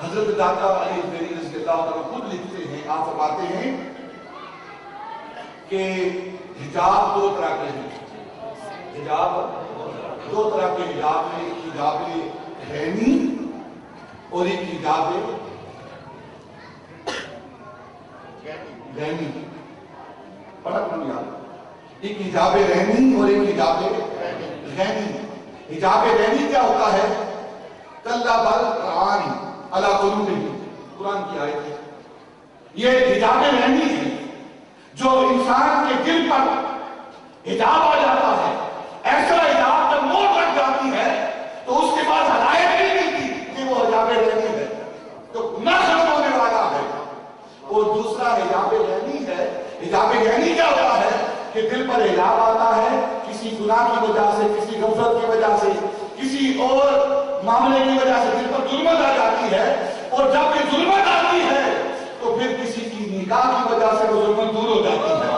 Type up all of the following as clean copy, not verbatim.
حضرت داتا علی البیری رضی اللہ عنہ خود لکھتے ہیں، آپ فرماتے ہیں کہ حجاب دو طرح کے ہیں، حجاب دو طرح کے حجاب ہیں، ایک حجاب رحمی اور ایک حجاب رحمی، پڑھا کون یاد؟ ایک حجاب رحمی اور ایک حجاب رحمی۔ حجاب رحمی کیا ہوتا ہے؟ کلا بل رعانی علی قلوبہم، قرآن کی آیت ہے۔ یہ حجاب رحمی ہے جو انسان کے دل پر حجاب آ جاتا ہے، ایسا حجاب جب موت لگ جاتی ہے تو اس کے بعد ہدایت نہیں ملتی کہ وہ حجاب رحمی ہے، تو گناہ ختم ہونے والا ہے۔ اور دوسرا حجاب رحمی ہے، حجاب رحمی کیا ہوتا ہے کہ دل پر حجاب آتا ہے کسی گناہ کی وجہ سے، کسی غفلت کی وجہ سے، کسی اور معاملے کی وجہ سے دل پر ظلمت آ جاتی ہے، اور جب یہ ظلمت آتی ہے تو پھر کسی کی نکاح کی وجہ سے وہ ظلمت دور ہو جاتی ہے،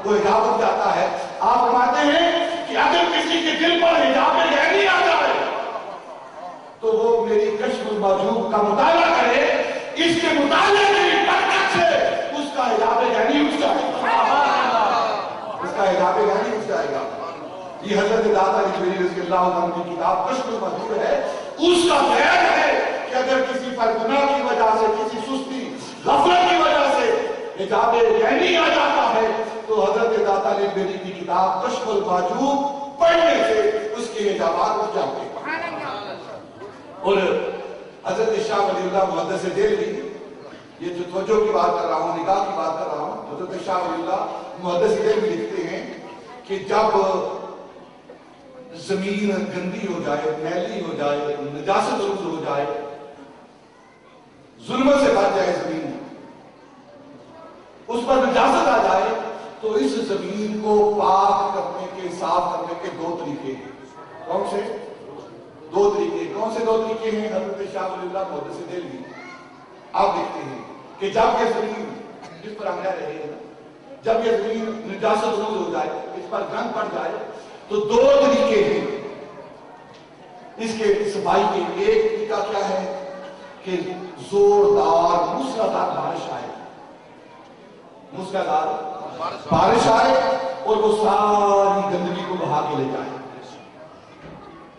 وہ حجاب ہو جاتا ہے۔ آپ فرماتے ہیں کہ اگر کسی کے دل پر حجاب رحمی آ جائے تو وہ میری کشف المحجوب کا مطالعہ کرے، اس کے مطالعے کی برکت سے اس کا حجاب رحمی اٹھ جائے گا، اس کا حجاب رحمی اٹھ جائے گا۔ یہ حضرت داتا علی البیری رضی اللہ عنہ کی کتاب کشف المحجوب ہے، اس کا بیان ہے کہ اگر کسی پر گناہ کی وجہ سے، کسی سستی غفلت کی وجہ سے حجاب رحمی آ جاتا ہے تو حضرت داتا علی البیری کی کتاب کشف المحجوب پڑھنے سے اس کے حجابات اٹھ جاتے ہیں۔ اور حضرت شاہ ولی اللہ محدث دہلوی، یہ جو توجہ کی بات کر رہا ہوں، نکاح کی بات کر رہا ہوں، حضرت شاہ ولی اللہ محدث دہلوی لکھتے ہیں کہ جب زمین گندی ہو جائے، میلی ہو جائے، نجاست روز ہو جائے، ظلمت سے بچ جائے زمین، اس پر نجاست آ جائے تو اس زمین کو پاک کرنے کے، صاف کرنے کے دو طریقے ہیں۔ کون سے دو طریقے؟ کون سے دو طریقے ہیں؟ حضرت شاہ ولی اللہ محدث دہلوی آپ دیکھتے ہیں کہ جب یہ زمین جس پر ہم رہ رہے ہیں، جب یہ زمین نجاست روز ہو جائے، اس پر گند پڑ جائے تو دو طریقے ہیں اس کے صفائی کے۔ ایک طریقہ کیا ہے کہ زوردار موسلادھار بارش آئے، موسلادھار بارش آئے اور وہ ساری گندگی کو بہا کے لے جائے۔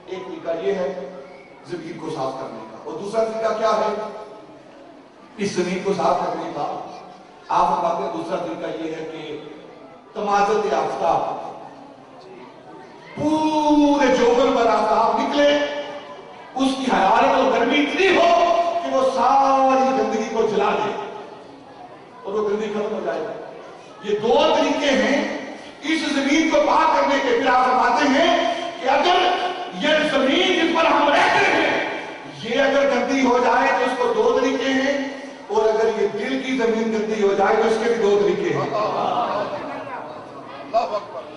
ایک طریقہ یہ ہے زمین کو صاف کرنے کا، اور دوسرا طریقہ کیا ہے اس زمین کو صاف کرنے کا؟ آپ بتاتے ہیں دوسرا طریقہ یہ ہے کہ تمازت آفتاب، پورے جوگن پر آفتاب نکلے، اس کی حرارت اور گرمی اتنی ہو کہ وہ ساری گندگی کو جلا دے اور وہ گندگی ختم ہو جائے۔ یہ دو طریقے ہیں اس زمین کو پاک کرنے کے۔ پھر آپ فرماتے ہیں کہ اگر یہ زمین جس پر ہم رہتے ہیں یہ اگر گندی ہو جائے تو اس کو دو طریقے ہیں، اور اگر یہ دل کی زمین گندی ہو جائے تو اس کے بھی دو طریقے ہیں،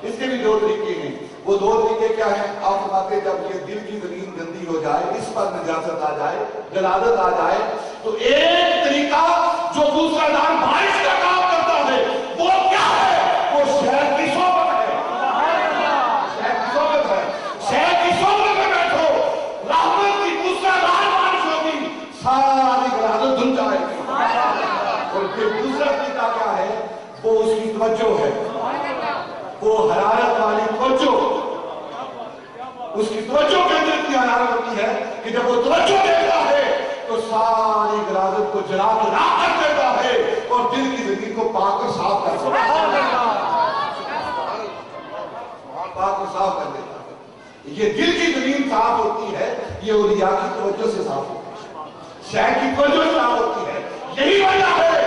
اس کے بھی دو طریقے ہیں۔ وہ دو طریقے کیا ہیں؟ آپ فرماتے ہیں جب یہ دل کی زمین گندی ہو جائے، اس پر نجاست آ جائے، جلادت آ جائے، تو ایک طریقہ جو دوسرا دار بارش کا کام کرتا ہے وہ کیا ہے؟ وہ شہد کی صحبت ہے، شہد کی صحبت ہے۔ شہد کی صحبت میں بیٹھو، رحمت کی دوسرا دار بارش ہوگی، ساری جلادت دھل جائے گی۔ اور پھر دوسرا طریقہ کیا ہے؟ وہ اس کی توجہ ہے، وہ حرارت والی توجہ، اس کی توجہ کے اندر اتنی حرارت ہوتی ہے کہ جب وہ توجہ دیتا ہے تو ساری غلاظت کو جلا کے راکھ کر دیتا ہے اور دل کی زندگی کو پاک اور صاف کر دیتا ہے، پاک اور صاف کر دیتا ہے۔ یہ دل کی زمین صاف ہوتی ہے، یہ اولیاء کی توجہ سے صاف ہوتی ہے، شہر کی توجہ سے صاف ہوتی ہے۔ یہی وجہ ہے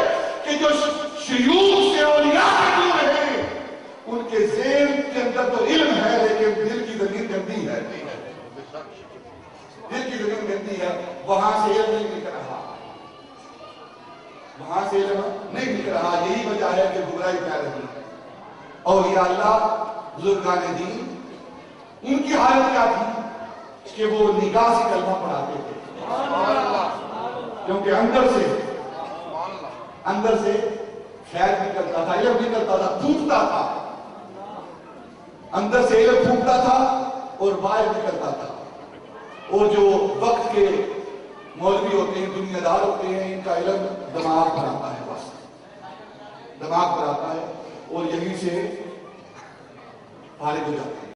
کہ جو شیوخ سے اولیاء سے دور ہیں ان کے ذہن کے اندر تو علم ہے لیکن دل کی زمین گندی ہے، دل کی زمین گندی ہے، وہاں سے علم نہیں نکل رہا، وہاں سے علم نہیں نکل رہا۔ یہی وجہ ہے کہ گمراہی پھیل رہی ہے۔ اولیاء اللہ، بزرگان دین، ان کی حالت کیا تھی کہ وہ نگاہ سے کلمہ پڑھاتے تھے، کیونکہ اندر سے خیر نکلتا تھا، علم نکلتا تھا، پھوٹتا تھا، اندر سے علم پھوٹتا تھا اور باہر نکلتا تھا۔ اور جو وقت کے مولوی ہوتے ہیں، دنیا دار ہوتے ہیں، ان کا علم دماغ پر آتا ہے، بس دماغ پر آتا ہے اور یہیں سے فارغ ہو جاتے ہیں۔